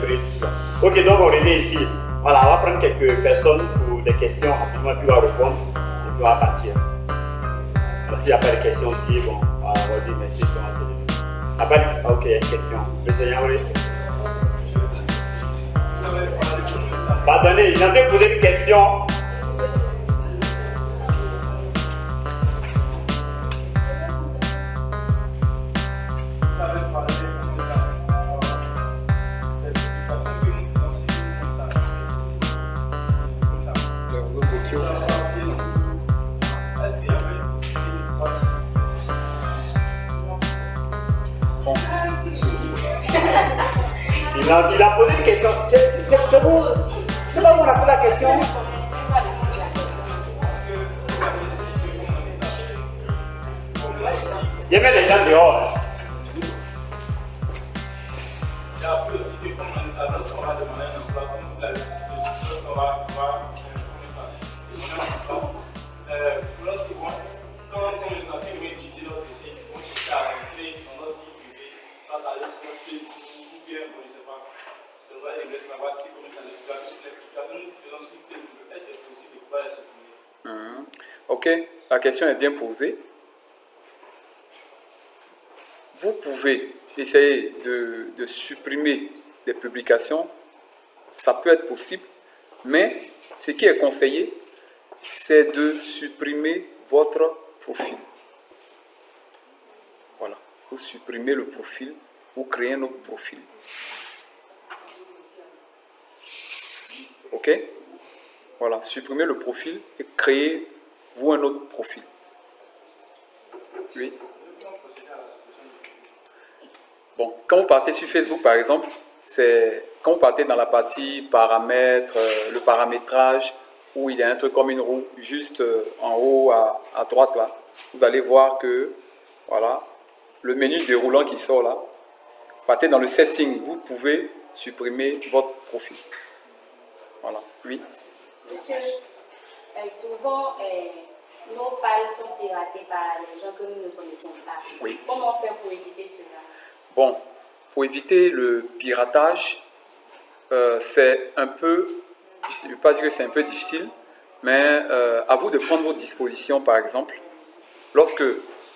Beats. Ok, donc on revient ici. Voilà, on va prendre quelques personnes pour des questions rapidement, puis on va répondre et puis on va partir. Alors, s'il n'y a pas de questions aussi, bon, on va dire merci. Ok, il y a une question. Le Seigneur, oui. Pardonnez, j'ai posé une question. Il a posé une question. C'est vous. C'est pas vous qui a posé la question. Je mets les gens dehors. Et après aussi, comme on dit ça, lorsqu'on va demander un emploi, comme vous l'avez dit, lorsqu'on va lorsqu'ils vont, quand les enfants vont étudier notre dossier, ils vont chercher à rentrer dans notre vie privée, pas aller sur notre Facebook ou bien, je ne sais pas, c'est vrai, ils veulent savoir si, comme ça, l'explication nous faisons sur Facebook, est-ce que c'est possible de pouvoir les supprimer? Ok, la question est bien posée. Vous pouvez essayer de supprimer des publications, ça peut être possible, mais ce qui est conseillé, c'est de supprimer votre profil. Voilà, vous supprimez le profil, vous créez un autre profil. Ok? Voilà, supprimez le profil et créez-vous un autre profil. Oui. Bon, quand vous partez sur Facebook, par exemple, c'est quand vous partez dans la partie paramètres, le paramétrage, où il y a un truc comme une roue juste en haut à droite là, vous allez voir que, voilà, le menu déroulant qui sort là, partez dans le setting, vous pouvez supprimer votre profil. Voilà, oui. Monsieur, souvent, nos pages sont piratées par les gens que nous ne connaissons pas. Oui. Comment faire pour éviter cela? Bon, pour éviter le piratage, c'est un peu, je ne vais pas dire que c'est un peu difficile, mais à vous de prendre vos dispositions, par exemple. Lorsque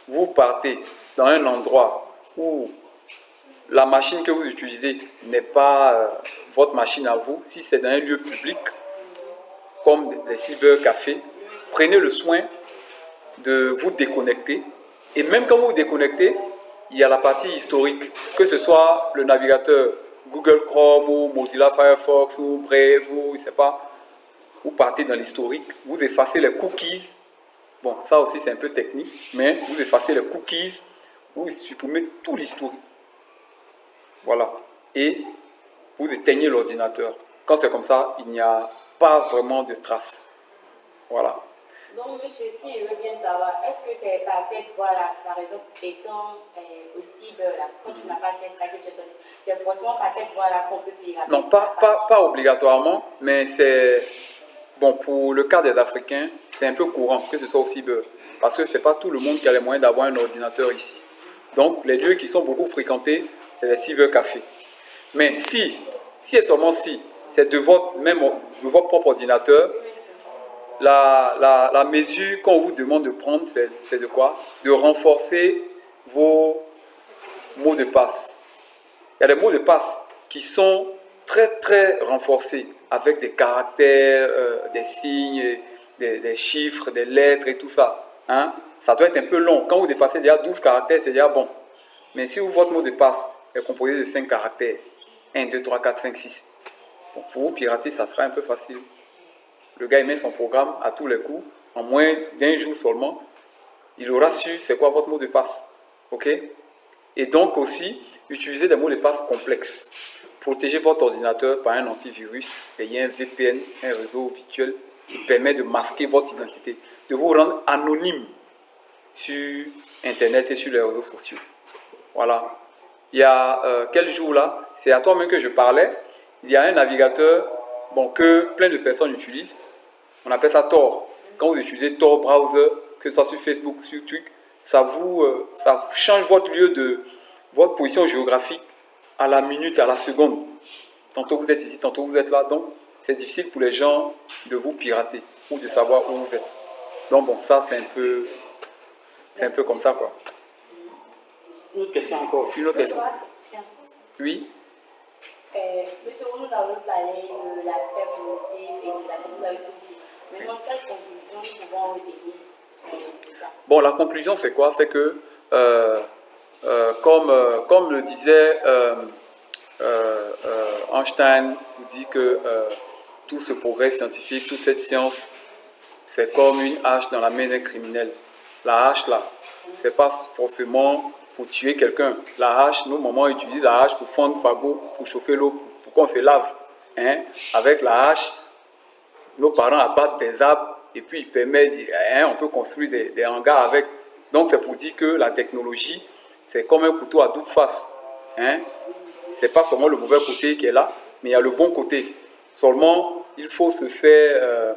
vous partez dans un endroit où la machine que vous utilisez n'est pas votre machine à vous, si c'est dans un lieu public, comme les cybercafés, prenez le soin de vous déconnecter. Et même quand vous vous déconnectez, il y a la partie historique, que ce soit le navigateur Google Chrome ou Mozilla Firefox ou Brave ou je ne sais pas, vous partez dans l'historique, vous effacez les cookies. Bon, ça aussi c'est un peu technique, mais vous effacez les cookies, vous supprimez tout l'historique. Voilà. Et vous éteignez l'ordinateur. Quand c'est comme ça, il n'y a pas vraiment de traces. Voilà. Donc, monsieur, si je veux bien savoir, est-ce que c'est par cette voie-là, par exemple, étant aussi, là, quand tu n'as pas fait ça, que tu as sorti, c'est forcément par cette voie-là qu'on peut pirater? Non, pas obligatoirement, mais c'est... Bon, pour le cas des Africains, c'est un peu courant que ce soit au cyber, parce que ce n'est pas tout le monde qui a les moyens d'avoir un ordinateur ici. Donc, les lieux qui sont beaucoup fréquentés, c'est les cybercafés. Mais si et seulement si, c'est de votre propre ordinateur, la mesure qu'on vous demande de prendre, c'est de quoi? De renforcer vos mots de passe. Il y a des mots de passe qui sont très très renforcés avec des caractères, des signes, des chiffres, des lettres et tout ça. Hein? Ça doit être un peu long. Quand vous dépassez déjà 12 caractères, c'est déjà bon. Mais si votre mot de passe est composé de 5 caractères, 1, 2, 3, 4, 5, 6, bon, pour vous pirater, ça sera un peu facile. Le gars il met son programme à tous les coups, en moins d'un jour seulement, il aura su c'est quoi votre mot de passe. Ok? Et donc aussi, utilisez des mots de passe complexes. Protégez votre ordinateur par un antivirus, ayez un VPN, un réseau virtuel qui permet de masquer votre identité, de vous rendre anonyme sur Internet et sur les réseaux sociaux. Voilà. Il y a quel jour là, c'est à toi-même que je parlais. Il y a un navigateur que plein de personnes utilisent. On appelle ça Tor. Quand vous utilisez Tor browser, que ce soit sur Facebook, sur Twitter, ça change votre lieu votre position géographique à la minute, à la seconde. Tantôt vous êtes ici, tantôt vous êtes là. Donc, c'est difficile pour les gens de vous pirater ou de savoir où vous êtes. Donc, ça, c'est un peu comme ça, quoi. Une autre question encore. Une autre question. Oui. Monsieur, nous avons parlé de l'aspect positif et négatif, vous avez tout dit. Maintenant, quelle conclusion nous pouvons retenir de ça? Bon, la conclusion, c'est quoi? C'est que, comme le disait Einstein, il dit que tout ce progrès scientifique, toute cette science, c'est comme une hache dans la main d'un criminel. La hache, là, c'est pas forcément pour tuer quelqu'un. La hache, nos mamans utilisent la hache pour fendre fagot, pour chauffer l'eau, pour qu'on se lave. Hein? Avec la hache, nos parents abattent des arbres et puis ils permettent, on peut construire des hangars avec. Donc c'est pour dire que la technologie, c'est comme un couteau à double face. Hein? C'est pas seulement le mauvais côté qui est là, mais il y a le bon côté. Seulement, il faut se faire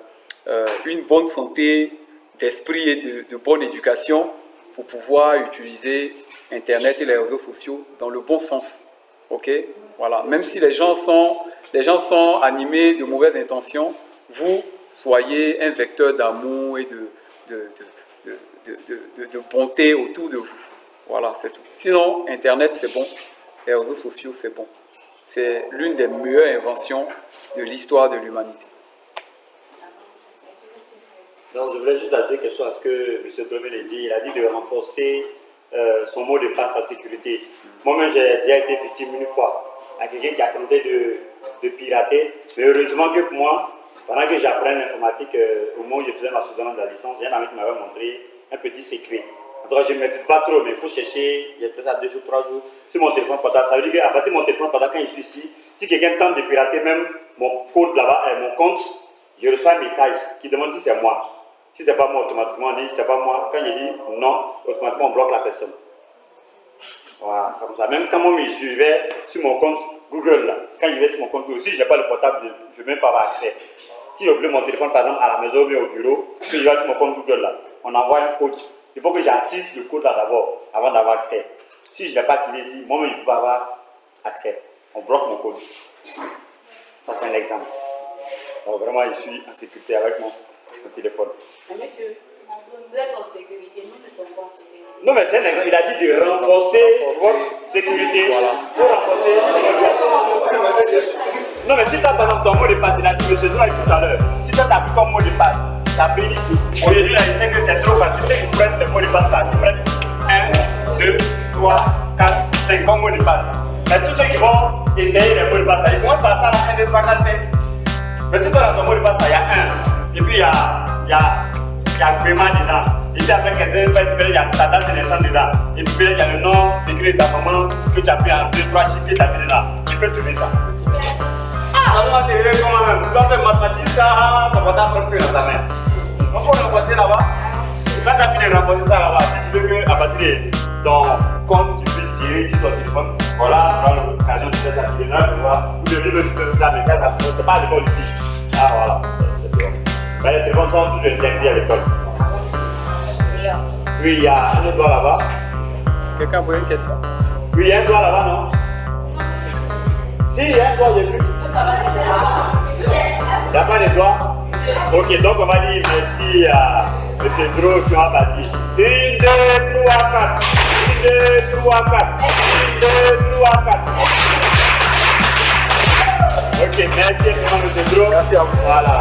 une bonne santé d'esprit et de bonne éducation pour pouvoir utiliser Internet et les réseaux sociaux dans le bon sens. Ok? Voilà. Même si les gens sont animés de mauvaises intentions, vous soyez un vecteur d'amour et de bonté autour de vous. Voilà, c'est tout. Sinon, Internet, c'est bon. Les réseaux sociaux, c'est bon. C'est l'une des meilleures inventions de l'histoire de l'humanité. Donc, je voulais juste ajouter quelque chose à ce que M. Domel a dit. Il a dit de renforcer son mot de passe à sécurité. Moi-même, j'ai déjà été victime une fois à quelqu'un qui attendait de pirater. Mais heureusement que pour moi, pendant que j'apprends l'informatique, au moment où je faisais ma soutenance de la licence, j'ai un ami qui m'avait montré un petit secret. Donc, je ne maîtrise pas trop, mais il faut chercher. J'ai fait ça 2 jours, 3 jours sur mon téléphone portable. Ça veut dire qu'à partir de mon téléphone portable, quand je suis ici, si quelqu'un tente de pirater même mon code là-bas, mon compte, je reçois un message qui demande si c'est moi. Si ce n'est pas moi, automatiquement, on dit si ce n'est pas moi. Quand je dis non, automatiquement, on bloque la personne. Voilà, c'est comme ça. Même quand moi, je vais sur mon compte Google, là, quand je vais sur mon compte Google, si je n'ai pas le portable, je ne vais même pas avoir accès. Si j'ai oublié mon téléphone, par exemple, à la maison ou bien au bureau, si je vais sur mon compte Google, là, on envoie un code. Il faut que j'active le code là d'abord, avant d'avoir accès. Si je ne l'ai pas activé ici, moi-même, je ne peux pas avoir accès. On bloque mon code. Ça, c'est un exemple. Donc, vraiment, je suis en sécurité avec mon téléphone. Mais monsieur, vous êtes en sécurité, nous ne sommes pas en sécurité. Non, mais c'est un exemple. Il a dit de renforcer votre sécurité. Voilà. Il faut renforcer votre sécurité. Non, mais si tu as par exemple ton mot de passe, il a dit, monsieur Doua tout à l'heure, si tu as pris ton mot de passe, tu as pris, aujourd'hui, là, il sait que c'est trop facile, c'est que tu prends le mot de passe là, tu prends 1, 2, 3, 4, 5 comme mot de passe. Mais tous ceux qui vont essayer les mots de passe là, ils commencent par ça là, 1, 2, 3, 4, 5. Mais si tu as ton mot de passe là, il y a 1, et puis il y a paiement dedans. Et puis après 15 heures, il y a ta date de naissance dedans. Et puis il y a le nom, sécurité de ta maman, que tu as pris en 2, 3 chiffres que tu as mis dedans. Tu peux trouver ça. Ah, moi c'est vrai comment même. Tu vas faire mathématiques, ça va t'apprendre dans ta main. On peut renforcer là-bas. Quand tu as fini de renforcer ça là-bas, si tu veux qu'à partir de ton compte, tu puisses gérer sur ton téléphone, voilà, tu auras l'occasion de faire ça. Tu vois, ou de vivre ça, mais ça ne peut pas à l'école ici. Ah, voilà. C'est bon. Ben, les téléphones sont toujours interdits à l'école. Oui, il y a un doigt là-bas. Quelqu'un a posé une question? Oui, il y a un doigt là-bas, non? Si, il y a un doigt, j'ai vu. Il n'y a pas de doigt? Ok, donc on va dire merci à M. Dro qui m'a bâti. 1, 2, 3, 4. 1, 2, 3, 4. 1, 2, 3, 4. Ok, merci à M. Dro. Merci à vous. Voilà.